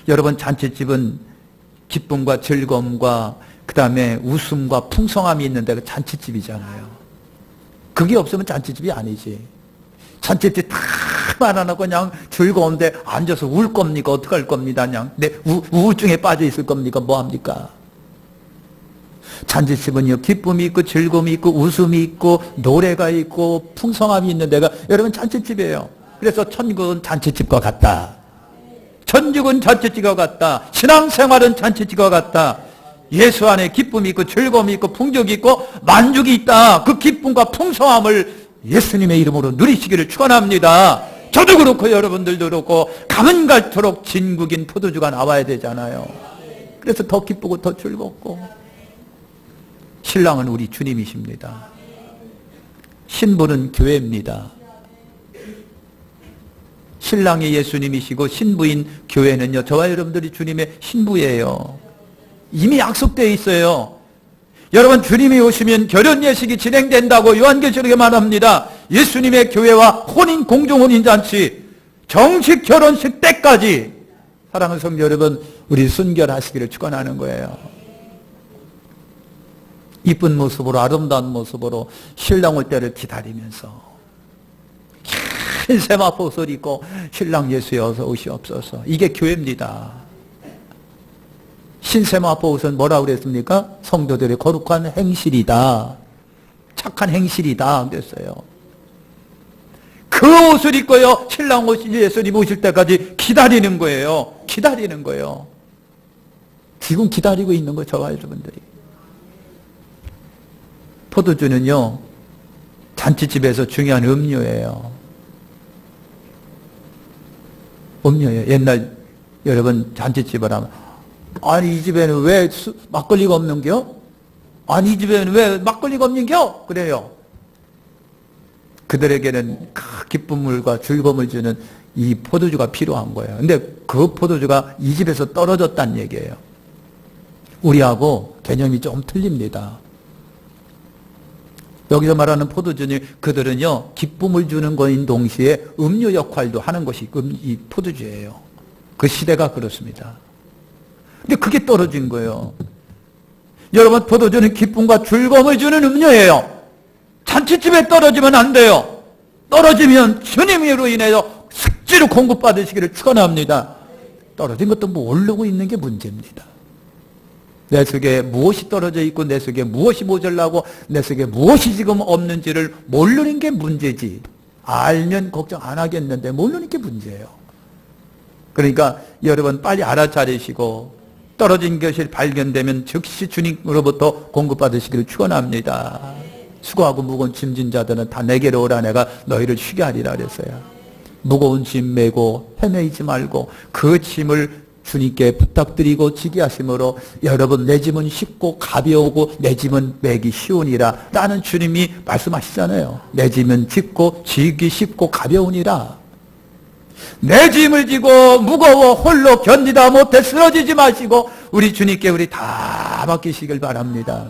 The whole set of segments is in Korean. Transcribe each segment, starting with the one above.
여러분, 잔치집은 기쁨과 즐거움과 그 다음에 웃음과 풍성함이 있는 데가 잔치집이잖아요. 그게 없으면 잔치집이 아니지. 잔치집 다 말아놓고 그냥 즐거운데 앉아서 울 겁니까? 어떡할 겁니다? 그냥 내 우울증에 빠져 있을 겁니까? 뭐합니까? 잔치집은요, 기쁨이 있고 즐거움이 있고 웃음이 있고 노래가 있고 풍성함이 있는 데가 여러분 잔치집이에요. 그래서 천국은 잔치집과 같다. 천국은 잔치집과 같다. 신앙생활은 잔치집과 같다. 예수 안에 기쁨이 있고 즐거움이 있고 풍족이 있고 만족이 있다. 그 기쁨과 풍성함을 예수님의 이름으로 누리시기를 축원합니다. 저도 그렇고 여러분들도 그렇고 가면 갈수록 진국인 포도주가 나와야 되잖아요. 그래서 더 기쁘고 더 즐겁고. 신랑은 우리 주님이십니다. 신부는 교회입니다. 신랑이 예수님이시고 신부인 교회는요, 저와 여러분들이 주님의 신부예요. 이미 약속되어 있어요. 여러분, 주님이 오시면 결혼 예식이 진행된다고 요한계시록에 말합니다. 예수님의 교회와 혼인 공중혼인잔치 정식 결혼식 때까지 사랑하는 성도 여러분, 우리 순결하시기를 축원하는 거예요. 이쁜 모습으로, 아름다운 모습으로 신랑 올 때를 기다리면서 흰 세마포옷을 입고 신랑 예수여 어서 오시옵소서. 이게 교회입니다. 흰세마포옷은 뭐라고 그랬습니까? 성도들의 거룩한 행실이다, 착한 행실이다 그랬어요. 그 옷을 입고요, 신랑 오신 예수님 오실 때까지 기다리는 거예요. 기다리는 거예요. 지금 기다리고 있는 거예요, 저와 여러분들이. 포도주는요, 잔치집에서 중요한 음료예요. 음료예요. 옛날 여러분 잔치집을 하면, 아니 이 집에는 왜 막걸리가 없는겨? 아니 이 집에는 왜 막걸리가 없는겨? 그래요. 그들에게는 기쁨과 즐거움을 주는 이 포도주가 필요한 거예요. 근데 그 포도주가 이 집에서 떨어졌다는 얘기예요. 우리하고 개념이 좀 틀립니다. 여기서 말하는 포도주는 그들은요, 기쁨을 주는 것인 동시에 음료 역할도 하는 것이 이 포도주예요. 그 시대가 그렇습니다. 근데 그게 떨어진 거예요. 여러분, 포도주는 기쁨과 즐거움을 주는 음료예요. 잔치집에 떨어지면 안 돼요. 떨어지면 주님으로 인해서 숙지로 공급받으시기를 축원합니다. 떨어진 것도 모르고 있는 게 문제입니다. 내 속에 무엇이 떨어져 있고 내 속에 무엇이 모자라고 내 속에 무엇이 지금 없는지를 모르는 게 문제지. 알면 걱정 안 하겠는데 모르는 게 문제예요. 그러니까 여러분, 빨리 알아차리시고 떨어진 것이 발견되면 즉시 주님으로부터 공급받으시기를 축원합니다. 수고하고 무거운 짐진 자들은 다 내게로 오라, 내가 너희를 쉬게 하리라 그랬어요. 무거운 짐 메고 헤매이지 말고 그 짐을 주님께 부탁드리고 지게 하심으로 여러분, 내 짐은 쉽고 가벼우고 내 짐은 매기 쉬우니라 라는 주님이 말씀하시잖아요. 내 짐은 짓고 지기 쉽고 가벼우니라. 내 짐을 지고 무거워 홀로 견디다 못해 쓰러지지 마시고 우리 주님께 우리 다 맡기시길 바랍니다.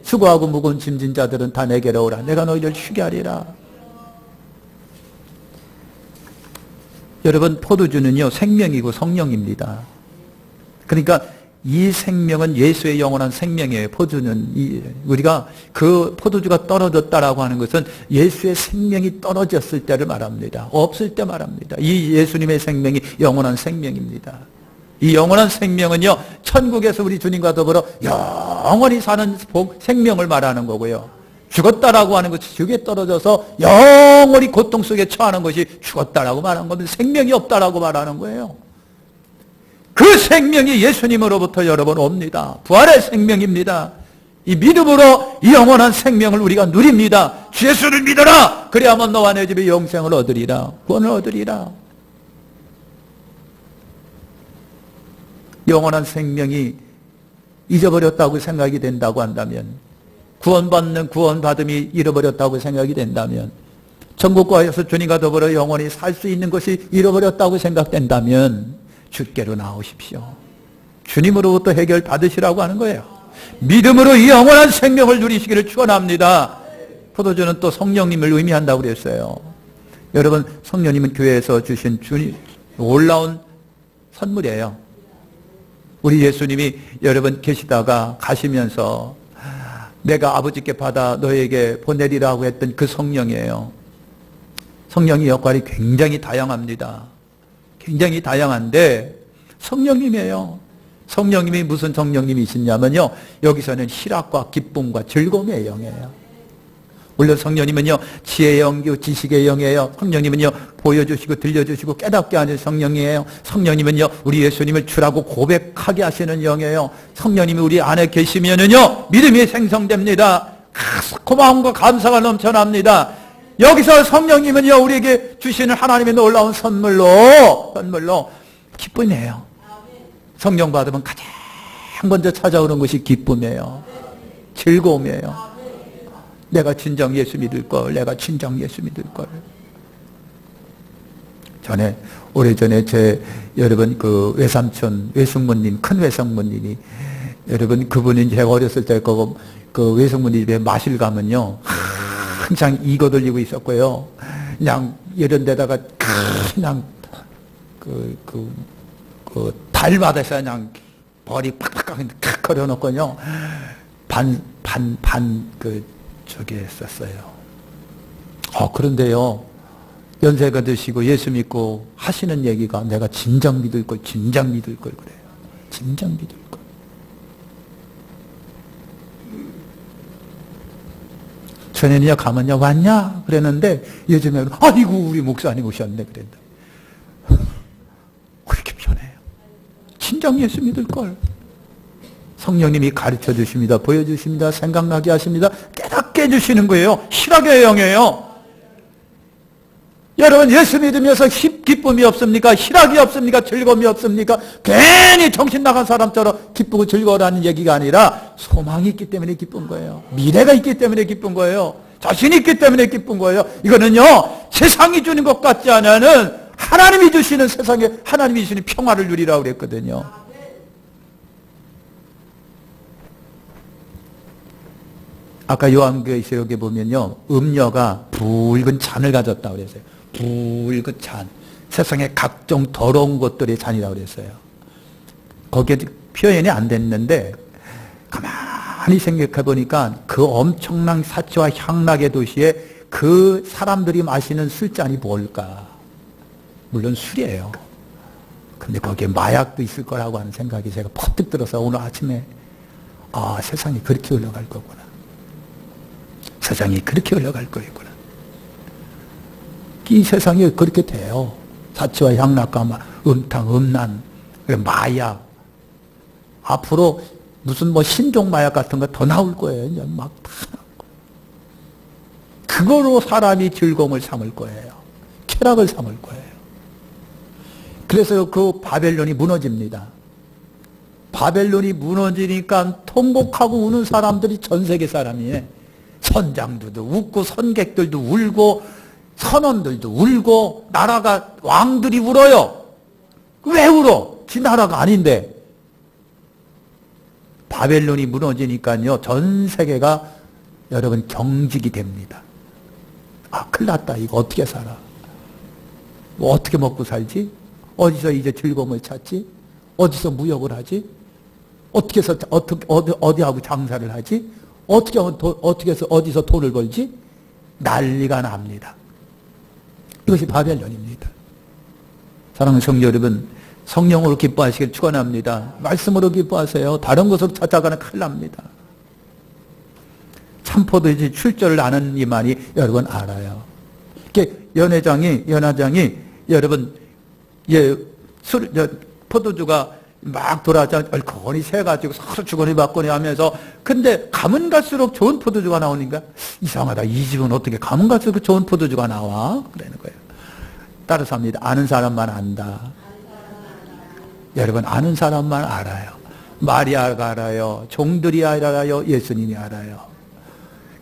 수고하고 무거운 짐진 자들은 다 내게로 오라, 내가 너희를 쉬게 하리라. 여러분, 포도주는요, 생명이고 성령입니다. 그러니까 이 생명은 예수의 영원한 생명이에요. 포도주는 우리가 그 포도주가 떨어졌다라고 하는 것은 예수의 생명이 떨어졌을 때를 말합니다. 없을 때 말합니다. 이 예수님의 생명이 영원한 생명입니다. 이 영원한 생명은요, 천국에서 우리 주님과 더불어 영원히 사는 생명을 말하는 거고요. 죽었다라고 하는 것이 죽에 떨어져서 영원히 고통 속에 처하는 것이 죽었다라고 말하는 겁니다. 생명이 없다라고 말하는 거예요. 그 생명이 예수님으로부터 여러분 옵니다. 부활의 생명입니다. 이 믿음으로 이 영원한 생명을 우리가 누립니다. 주 예수를 믿어라. 그래야만 너와 내 집에 영생을 얻으리라. 구원을 얻으리라. 영원한 생명이 잊어버렸다고 생각이 된다고 한다면, 구원받음이 잃어버렸다고 생각이 된다면, 천국과에서 주님과 더불어 영원히 살 수 있는 것이 잃어버렸다고 생각된다면 주께로 나오십시오. 주님으로부터 해결 받으시라고 하는 거예요. 믿음으로 이 영원한 생명을 누리시기를 축원합니다. 포도주는 또 성령님을 의미한다고 그랬어요. 여러분, 성령님은 교회에서 주신 주님 놀라운 선물이에요. 우리 예수님이 여러분 계시다가 가시면서 내가 아버지께 받아 너에게 보내리라고 했던 그 성령이에요. 성령의 역할이 굉장히 다양합니다. 굉장히 다양한데 성령님이에요. 성령님이 무슨 성령님이시냐면요, 여기서는 희락과 기쁨과 즐거움의 영이에요. 물론 성령님은요 지혜의 영이요 지식의 영이에요. 성령님은요 보여주시고 들려주시고 깨닫게 하는 성령이에요. 성령님은요 우리 예수님을 주라고 고백하게 하시는 영이에요. 성령님이 우리 안에 계시면은요 믿음이 생성됩니다. 고마움과 감사가 넘쳐납니다. 여기서 성령님은요 우리에게 주시는 하나님의 놀라운 선물로 기쁨이에요. 성령 받으면 가장 먼저 찾아오는 것이 기쁨이에요. 즐거움이에요. 내가 진정 예수 믿을 걸, 내가 진정 예수 믿을 걸. 오래전에 여러분 그 외삼촌, 외숙모님, 큰 외숙모님이, 여러분 그분이 제가 어렸을 때 그 외숙모님 집에 마실 가면요, 항상 이거 들리고 있었고요. 그냥 이런 데다가 그냥 달마다서 그냥 벌이 팍팍 걸어놓고요. 저기 했었어요. 그런데요, 연세가 드시고 예수 믿고 하시는 얘기가 내가 진정 믿을 걸 그래요. 진정 믿을 걸. 전에는요, 가면요, 왔냐? 그랬는데, 요즘에는, 아이고, 우리 목사님 오셨네. 그랬는데. 그렇게 변해요. 진정 예수 믿을 걸. 성령님이 가르쳐 주십니다. 보여주십니다. 생각나게 하십니다. 깨닫게 해주시는 거예요. 희락의 영이에요. 여러분 예수 믿으면서 기쁨이 없습니까? 희락이 없습니까? 즐거움이 없습니까? 괜히 정신 나간 사람처럼 기쁘고 즐거워라는 얘기가 아니라 소망이 있기 때문에 기쁜 거예요. 미래가 있기 때문에 기쁜 거예요. 자신이 있기 때문에 기쁜 거예요. 이거는요 세상이 주는 것 같지 않은 하나님이 주시는 세상에 하나님이 주시는 평화를 누리라고 그랬거든요. 아까 요한계시록에 보면요, 음녀가 붉은 잔을 가졌다고 그랬어요. 붉은 잔. 세상에 각종 더러운 것들의 잔이라고 그랬어요. 거기에 표현이 안 됐는데, 가만히 생각해 보니까 그 엄청난 사치와 향락의 도시에 그 사람들이 마시는 술잔이 뭘까? 물론 술이에요. 근데 거기에 마약도 있을 거라고 하는 생각이 제가 퍼뜩 들어서 오늘 아침에, 세상이 그렇게 흘러갈 거구나. 세상이 그렇게 흘러갈 거였구나. 이 세상이 그렇게 돼요. 사치와 향락과 음탕, 음란, 마약. 앞으로 무슨 신종 마약 같은 거 더 나올 거예요. 이제 막 다. 그거로 사람이 즐거움을 삼을 거예요. 쾌락을 삼을 거예요. 그래서 그 바벨론이 무너집니다. 바벨론이 무너지니까 통곡하고 우는 사람들이 전 세계 사람이에요. 선장들도 웃고 선객들도 울고 선원들도 울고 나라가 왕들이 울어요. 왜 울어? 지 나라가 아닌데. 바벨론이 무너지니까요 전 세계가 여러분 경직이 됩니다. 큰일 났다. 이거 어떻게 살아? 뭐 어떻게 먹고 살지? 어디서 이제 즐거움을 찾지? 어디서 무역을 하지? 어떻게 해서 어디하고 장사를 하지? 어떻게 해서 어디서 돈을 벌지? 난리가 납니다. 이것이 바벨론입니다. 사랑하는 성도 여러분, 성령으로 기뻐하시길 축원합니다. 말씀으로 기뻐하세요. 다른 것으로 찾아가는 큰일 납니다. 참포도지 출절을 아는 이만이 여러분 알아요. 연회장이 여러분 포도주가 막 돌아다니 얼큰이 새가지고 서로 주거니 받거니 하면서, 근데 가면 갈수록 좋은 포도주가 나오니까 이상하다. 이 집은 어떻게 가면 갈수록 좋은 포도주가 나와? 그러는 거예요. 따라서 합니다. 아는 사람만 안다. 여러분 아는 사람만 알아요. 마리아가 알아요. 종들이 알아요. 예수님이 알아요.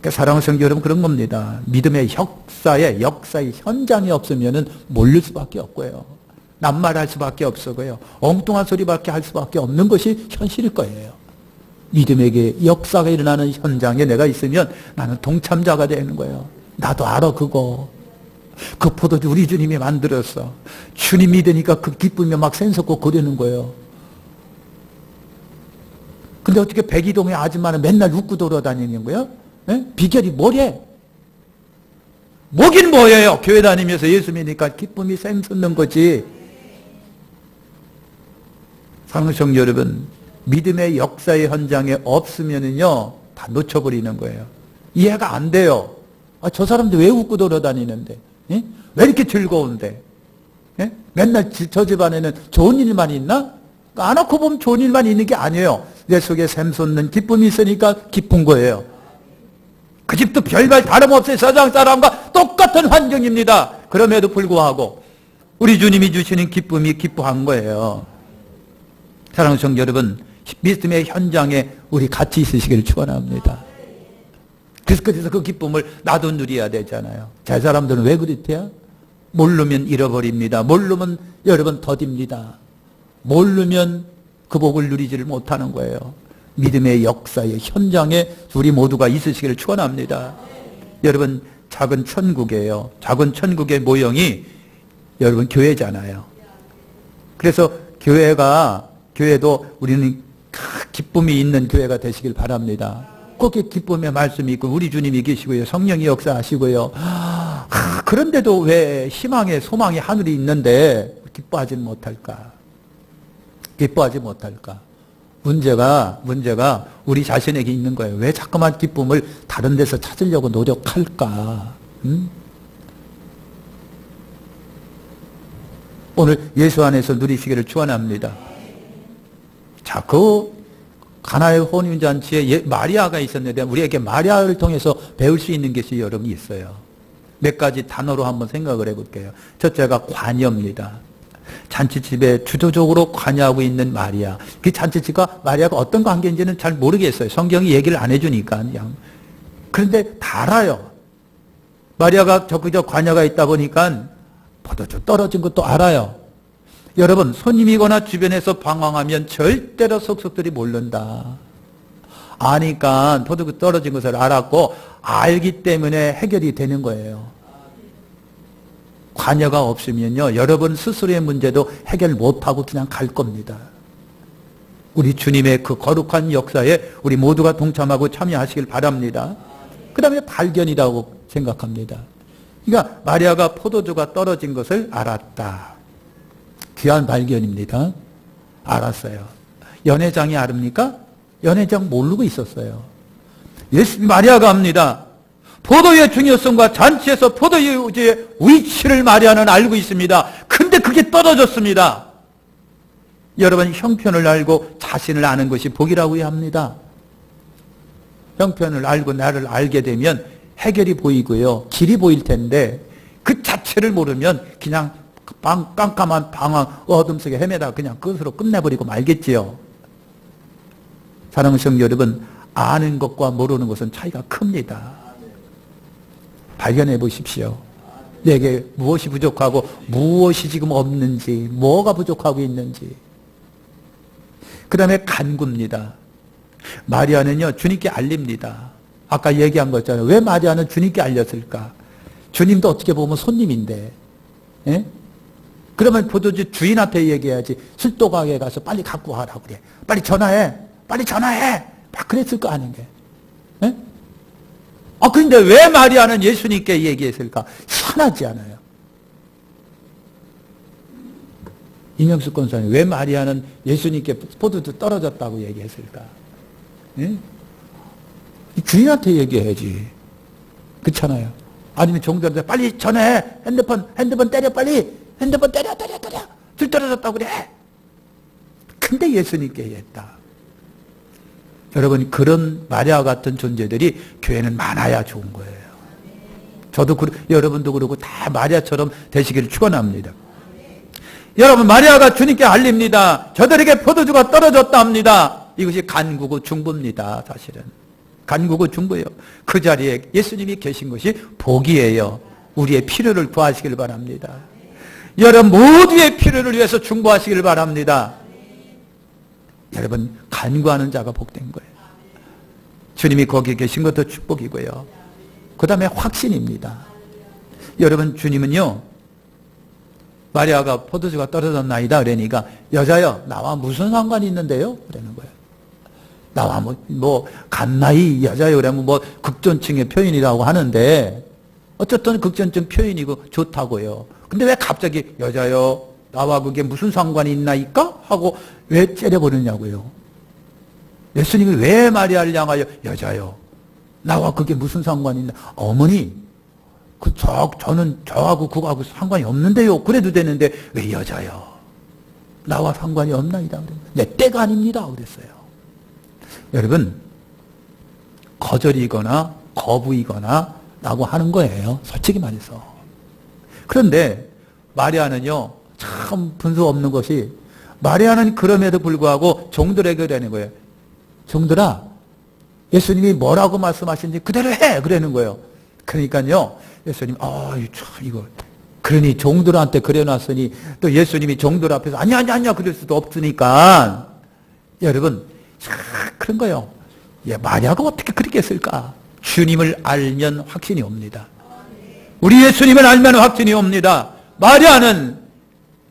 그러니까 사랑하는 성도 여러분, 그런 겁니다. 믿음의 역사의 현장이 없으면은 모를 수밖에 없고요. 낱말할 수밖에 없고요. 엉뚱한 소리밖에 할 수밖에 없는 것이 현실일 거예요. 믿음에게 역사가 일어나는 현장에 내가 있으면 나는 동참자가 되는 거예요. 나도 알아 그거. 그 포도주 우리 주님이 만들었어. 주님 믿으니까 그 기쁨이 막 샘솟고 그러는 거예요. 근데 어떻게 백이동의 아줌마는 맨날 웃고 돌아다니는 거야? 예? 비결이 뭐래? 뭐긴 뭐예요? 교회 다니면서 예수 믿으니까 기쁨이 샘솟는 거지. 사랑하는 성도 여러분, 믿음의 역사의 현장에 없으면은요, 다 놓쳐버리는 거예요. 이해가 안 돼요. 아, 저 사람들 왜 웃고 돌아다니는데? 예? 왜 이렇게 즐거운데? 예? 맨날 저 집안에는 좋은 일만 있나? 안 놓고 보면 좋은 일만 있는 게 아니에요. 내 속에 샘솟는 기쁨이 있으니까 기쁜 거예요. 그 집도 별말 다름없이 세상 사람과 똑같은 환경입니다. 그럼에도 불구하고 우리 주님이 주시는 기쁨이 기뻐한 거예요. 사랑하는 성도 여러분, 믿음의 현장에 우리 같이 있으시기를 축원합니다. 그래서 그 기쁨을 나도 누려야 되잖아요. 제 사람들은 왜 그렇대요? 모르면 잃어버립니다. 모르면 여러분 더딥니다. 모르면 그 복을 누리지를 못하는 거예요. 믿음의 역사의 현장에 우리 모두가 있으시기를 축원합니다. 여러분, 작은 천국이에요. 작은 천국의 모형이 여러분 교회잖아요. 그래서 교회도 우리는 기쁨이 있는 교회가 되시길 바랍니다. 거기에 기쁨의 말씀이 있고 우리 주님이 계시고요. 성령이 역사하시고요. 그런데도 왜 희망의 소망의 하늘이 있는데 기뻐하지 못할까? 기뻐하지 못할까? 문제가 우리 자신에게 있는 거예요. 왜 자꾸만 기쁨을 다른 데서 찾으려고 노력할까? 오늘 예수 안에서 누리시기를 축원합니다. 자, 그 가나의 혼인잔치에 마리아가 있었는데 우리에게 마리아를 통해서 배울 수 있는 것이 여러분 있어요. 몇 가지 단어로 한번 생각을 해볼게요. 첫째가 관여입니다. 잔치집에 주도적으로 관여하고 있는 마리아. 그 잔치집과 마리아가 어떤 관계인지는 잘 모르겠어요. 성경이 얘기를 안 해주니까 그냥. 그런데 다 알아요. 마리아가 저그저 관여가 있다 보니까 포도주 떨어진 것도 알아요. 여러분, 손님이거나 주변에서 방황하면 절대로 속속들이 모른다. 아니까 포도주 떨어진 것을 알았고 알기 때문에 해결이 되는 거예요. 관여가 없으면요, 여러분 스스로의 문제도 해결 못하고 그냥 갈 겁니다. 우리 주님의 그 거룩한 역사에 우리 모두가 동참하고 참여하시길 바랍니다. 그 다음에 발견이라고 생각합니다. 그러니까 마리아가 포도주가 떨어진 것을 알았다. 귀한 발견입니다. 알았어요. 연회장이 아릅니까? 연회장 모르고 있었어요. 마리아가 압니다. 포도의 중요성과 잔치에서 포도주의 위치를 마리아는 알고 있습니다. 근데 그게 떨어졌습니다. 여러분, 형편을 알고 자신을 아는 것이 복이라고 해야 합니다. 형편을 알고 나를 알게 되면 해결이 보이고요, 길이 보일 텐데 그 자체를 모르면 그냥 깜깜한 방황 어둠 속에 헤매다 그냥 그것으로 끝내버리고 말겠지요. 사랑하는 성도 여러분, 아는 것과 모르는 것은 차이가 큽니다. 발견해 보십시오. 내게 무엇이 부족하고 무엇이 지금 없는지, 뭐가 부족하고 있는지. 그 다음에 간구입니다. 마리아는요, 주님께 알립니다. 아까 얘기한 거 있잖아요. 왜 마리아는 주님께 알렸을까? 주님도 어떻게 보면 손님인데, 예? 그러면 포도주 주인한테 얘기해야지. 술도가게에 가서 빨리 갖고 와라고 그래. 빨리 전화해. 빨리 전화해. 막 그랬을 거 아닌가. 예? 그런데 왜 마리아는 예수님께 얘기했을까? 희한하지 않아요? 이명숙 권사님, 왜 마리아는 예수님께 포도주 떨어졌다고 얘기했을까? 예? 주인한테 얘기해야지. 그렇잖아요. 아니면 종들한테 빨리 전화해. 핸드폰 때려 빨리. 핸드폰 때려. 줄 떨어졌다고 그래. 근데 예수님께 얘기했다. 여러분, 그런 마리아 같은 존재들이 교회는 많아야 좋은 거예요. 저도 여러분도 그러고 다 마리아처럼 되시기를 축원합니다. 여러분, 마리아가 주님께 알립니다. 저들에게 포도주가 떨어졌다 합니다. 이것이 간구고 중보입니다. 사실은 간구고 중보예요. 그 자리에 예수님이 계신 것이 복이에요. 우리의 필요를 구하시길 바랍니다. 여러분 모두의 필요를 위해서 중보하시길 바랍니다. 여러분, 간구하는 자가 복된 거예요. 주님이 거기에 계신 것도 축복이고요. 그 다음에 확신입니다. 여러분, 주님은요, 마리아가 포도주가 떨어졌나이다 그러니까, 여자여 나와 무슨 상관이 있는데요? 그러는 거예요. 나와 갓나이 여자요 그러면 극존칭의 표현이라고 하는데 어쨌든 극존칭 표현이고 좋다고요. 근데 왜 갑자기 여자요 나와 그게 무슨 상관이 있나이까? 하고 왜 째려버리냐고요. 예수님이 왜 마리아를 향하여 여자요 나와 그게 무슨 상관이 있나? 어머니 저는 저하고 그거하고 상관이 없는데요. 그래도 되는데 왜 여자요 나와 상관이 없나이다. 내 때가 아닙니다. 그랬어요. 여러분 거절이거나 거부이거나 라고 하는 거예요. 솔직히 말해서. 그런데 마리아는요 참 분수 없는 것이 마리아는 그럼에도 불구하고 종들에게 그러는 거예요. 종들아 예수님이 뭐라고 말씀하신지 그대로 해 그러는 거예요. 그러니까요 예수님 이거 그러니 종들한테 그려놨으니 또 예수님이 종들 앞에서 아니야 그럴 수도 없으니까 여러분 그런 거예요. 마리아가 어떻게 그렇게 했을까? 주님을 알면 확신이 옵니다. 우리 예수님을 알면 확신이 옵니다. 마리아는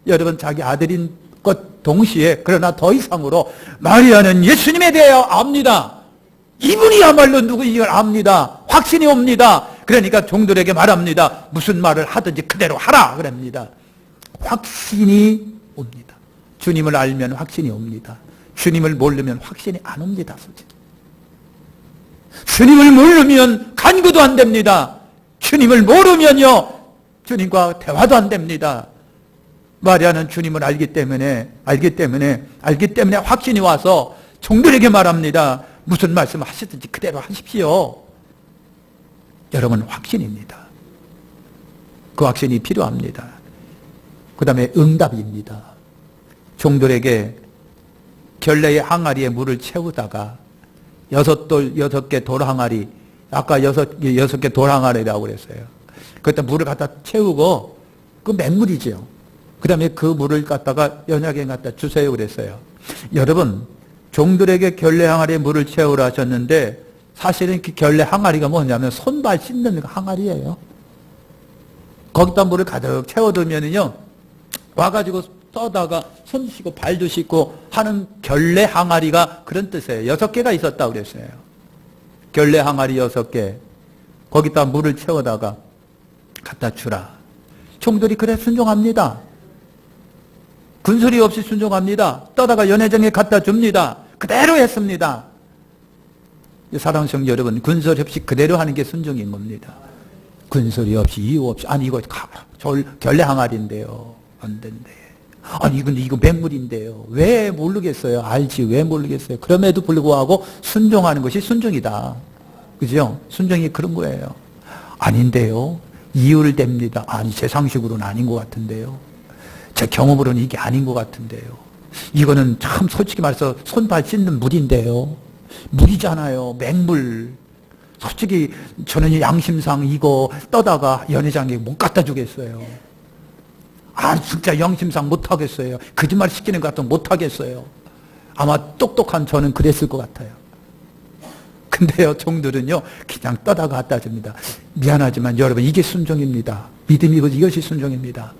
여러분 자기 아들인 것 동시에 그러나 더 이상으로 마리아는 예수님에 대하여 압니다. 이분이야말로 누구인 걸 압니다. 확신이 옵니다. 그러니까 종들에게 말합니다. 무슨 말을 하든지 그대로 하라 그럽니다. 확신이 옵니다. 주님을 알면 확신이 옵니다. 주님을 모르면 확신이 안 옵니다. 솔직히. 주님을 모르면 간구도 안 됩니다. 주님을 모르면요 주님과 대화도 안 됩니다. 마리아는 주님을 알기 때문에 확신이 와서 종들에게 말합니다. 무슨 말씀 하시든지 그대로 하십시오. 여러분 확신입니다. 그 확신이 필요합니다. 그 다음에 응답입니다. 종들에게 결례의 항아리에 물을 채우다가 6개 돌항아리, 아까 6개 돌항아리라고 그랬어요. 그때 물을 갖다 채우고 그 맹물이죠. 그 다음에 그 물을 갖다가 연약에 갖다 주세요 그랬어요. 여러분 종들에게 결례 항아리에 물을 채우라 하셨는데 사실은 그 결례 항아리가 뭐냐면 손발 씻는 항아리예요. 거기다 물을 가득 채워두면요 와가지고 떠다가 손 씻고 발도 씻고 하는 결례 항아리가 그런 뜻이에요. 6개가 있었다고 그랬어요. 결례 항아리 6개 거기다 물을 채워다가 갖다 주라. 종들이 그래 순종합니다. 군소리 없이 순종합니다. 떠다가 연회장에 갖다 줍니다. 그대로 했습니다. 사랑하는 성도 여러분, 군소리 없이 그대로 하는 게 순종인 겁니다. 군소리 없이 이유 없이 이거 결례 항아리인데요. 안 된대. 근데 이거 맹물인데요. 왜 모르겠어요? 알지 왜 모르겠어요? 그럼에도 불구하고 순종하는 것이 순종이다. 그죠? 순종이 그런 거예요. 아닌데요. 이유를 댑니다. 제 상식으로는 아닌 것 같은데요. 제 경험으로는 이게 아닌 것 같은데요. 이거는 참 솔직히 말해서 손발 씻는 물인데요. 물이잖아요. 맹물. 솔직히 저는 양심상 이거 떠다가 연회장에 못 갖다 주겠어요. 진짜 양심상 못 하겠어요. 거짓말 시키는 것 같으면 못 하겠어요. 아마 똑똑한 저는 그랬을 것 같아요. 근데요 종들은요 그냥 떠다가 갖다 줍니다. 미안하지만 여러분 이게 순종입니다. 믿음이 이것이 순종입니다.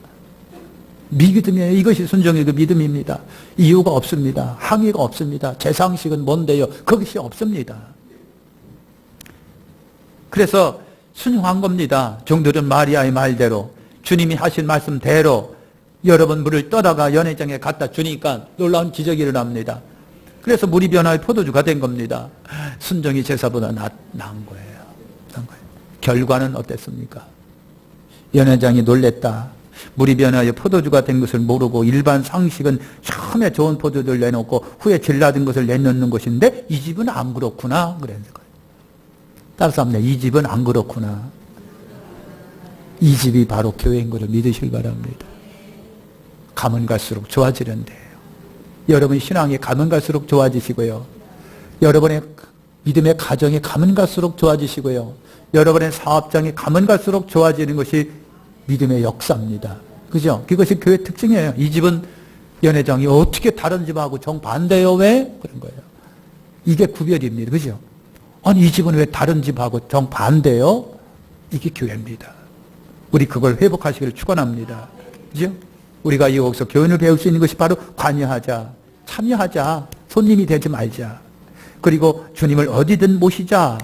믿음이에요. 이것이 순종이고 믿음입니다. 이유가 없습니다. 항의가 없습니다. 제 상식은 뭔데요? 그것이 없습니다. 그래서 순종한 겁니다. 종들은 마리아의 말대로 주님이 하신 말씀대로 여러분 물을 떠다가 연회장에 갖다 주니까 놀라운 기적이 일어납니다. 그래서 물이 변화의 포도주가 된 겁니다. 순종이 제사보다 나은 거예요. 결과는 어땠습니까? 연회장이 놀랬다. 물이 변화의 포도주가 된 것을 모르고 일반 상식은 처음에 좋은 포도주를 내놓고 후에 질라든 것을 내놓는 것인데 이 집은 안 그렇구나 그랬는 거예요. 따라서 합니다. 이 집은 안 그렇구나. 이 집이 바로 교회인 것을 믿으시기 바랍니다. 가면 갈수록 좋아지는데요. 여러분 신앙이 가면 갈수록 좋아지시고요. 여러분의 믿음의 가정이 가면 갈수록 좋아지시고요. 여러분의 사업장이 가면 갈수록 좋아지는 것이 믿음의 역사입니다. 그죠? 그것이 교회 특징이에요. 이 집은 연회장이 어떻게 다른 집하고 정반대요? 왜? 그런 거예요. 이게 구별입니다. 그죠? 이 집은 왜 다른 집하고 정반대요? 이게 교회입니다. 우리 그걸 회복하시기를 축원합니다. 그죠? 우리가 여기서 교훈을 배울 수 있는 것이 바로 관여하자, 참여하자, 손님이 되지 말자. 그리고 주님을 어디든 모시자.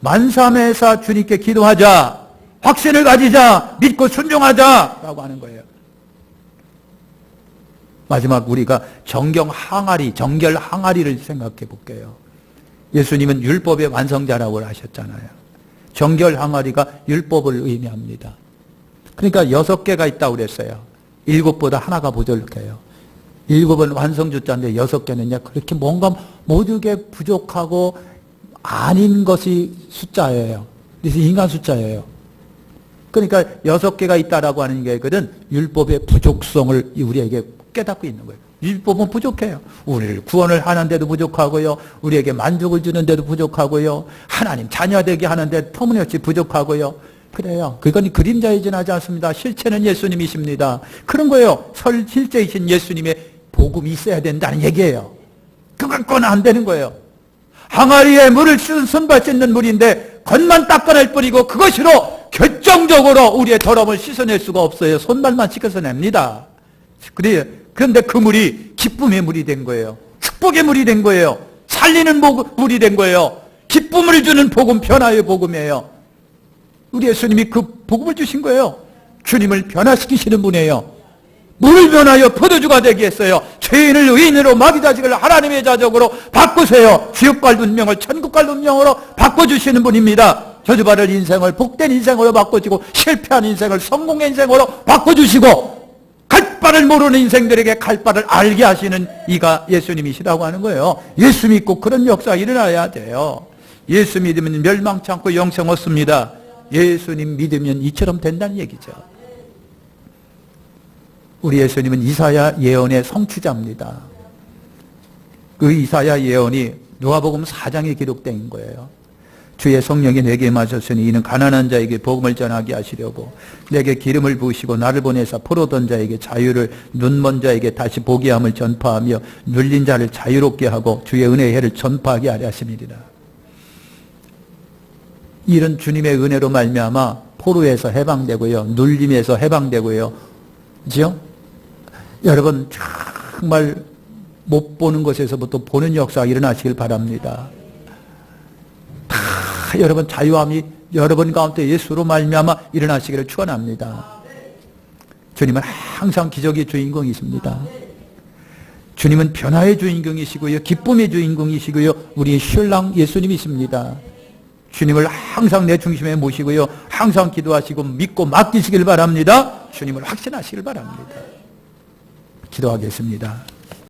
만사매사 주님께 기도하자. 확신을 가지자. 믿고 순종하자. 라고 하는 거예요. 마지막 우리가 정경 항아리, 정결 항아리를 생각해 볼게요. 예수님은 율법의 완성자라고 하셨잖아요. 정결 항아리가 율법을 의미합니다. 그러니까 6개가 있다고 그랬어요. 7보다 하나가 부족해요. 7은 완성주자인데 6개는요, 그렇게 뭔가 모든 게 부족하고 아닌 것이 숫자예요. 그래서 인간 숫자예요. 그러니까 6개가 있다라고 하는 게 그는 율법의 부족성을 우리에게 깨닫고 있는 거예요. 율법은 부족해요. 우리를 구원을 하는데도 부족하고요. 우리에게 만족을 주는데도 부족하고요. 하나님 자녀되게 하는데 터무니없이 부족하고요. 그래요. 그건 그림자에 지나지 않습니다. 실체는 예수님이십니다. 그런 거예요. 실제이신 예수님의 복음이 있어야 된다는 얘기예요. 그거 갖고는 안 되는 거예요. 항아리에 물을 손발 씻는 물인데 겉만 닦아낼 뿐이고 그것으로 결정적으로 우리의 더러움을 씻어낼 수가 없어요. 손발만 씻어서 냅니다. 그런데 그 물이 기쁨의 물이 된 거예요. 축복의 물이 된 거예요. 살리는 물이 된 거예요. 기쁨을 주는 복음, 변화의 복음이에요. 우리 예수님이 그 복음을 주신 거예요. 주님을 변화시키시는 분이에요. 물을 변하여 포도주가 되게 했어요. 죄인을 의인으로 마귀자식을 하나님의 자적으로 바꾸세요. 지옥갈 운명을 천국갈 운명으로 바꿔주시는 분입니다. 저주받을 인생을 복된 인생으로 바꿔주고 실패한 인생을 성공의 인생으로 바꿔주시고 갈 바를 모르는 인생들에게 갈 바를 알게 하시는 이가 예수님이시라고 하는 거예요. 예수 믿고 그런 역사가 일어나야 돼요. 예수 믿으면 멸망치 않고 영생 얻습니다. 예수님 믿으면 이처럼 된다는 얘기죠. 우리 예수님은 이사야 예언의 성취자입니다. 그 이사야 예언이 누가복음 4장에 기록된 거예요. 주의 성령이 내게 임하셨으니 이는 가난한 자에게 복음을 전하게 하시려고 내게 기름을 부으시고 나를 보내사 포로던 자에게 자유를, 눈먼 자에게 다시 보게 함을 전파하며 눌린 자를 자유롭게 하고 주의 은혜의 해를 전파하게 하려 하심이니라. 이런 주님의 은혜로 말미암아 포로에서 해방되고요, 눌림에서 해방되고요, 그죠? 여러분 정말 못 보는 것에서부터 보는 역사가 일어나시길 바랍니다. 다 여러분 자유함이 여러분 가운데 예수로 말미암아 일어나시기를 축원합니다. 주님은 항상 기적의 주인공이십니다. 주님은 변화의 주인공이시고요, 기쁨의 주인공이시고요, 우리의 신랑 예수님이십니다. 주님을 항상 내 중심에 모시고요, 항상 기도하시고 믿고 맡기시길 바랍니다. 주님을 확신하시길 바랍니다. 기도하겠습니다.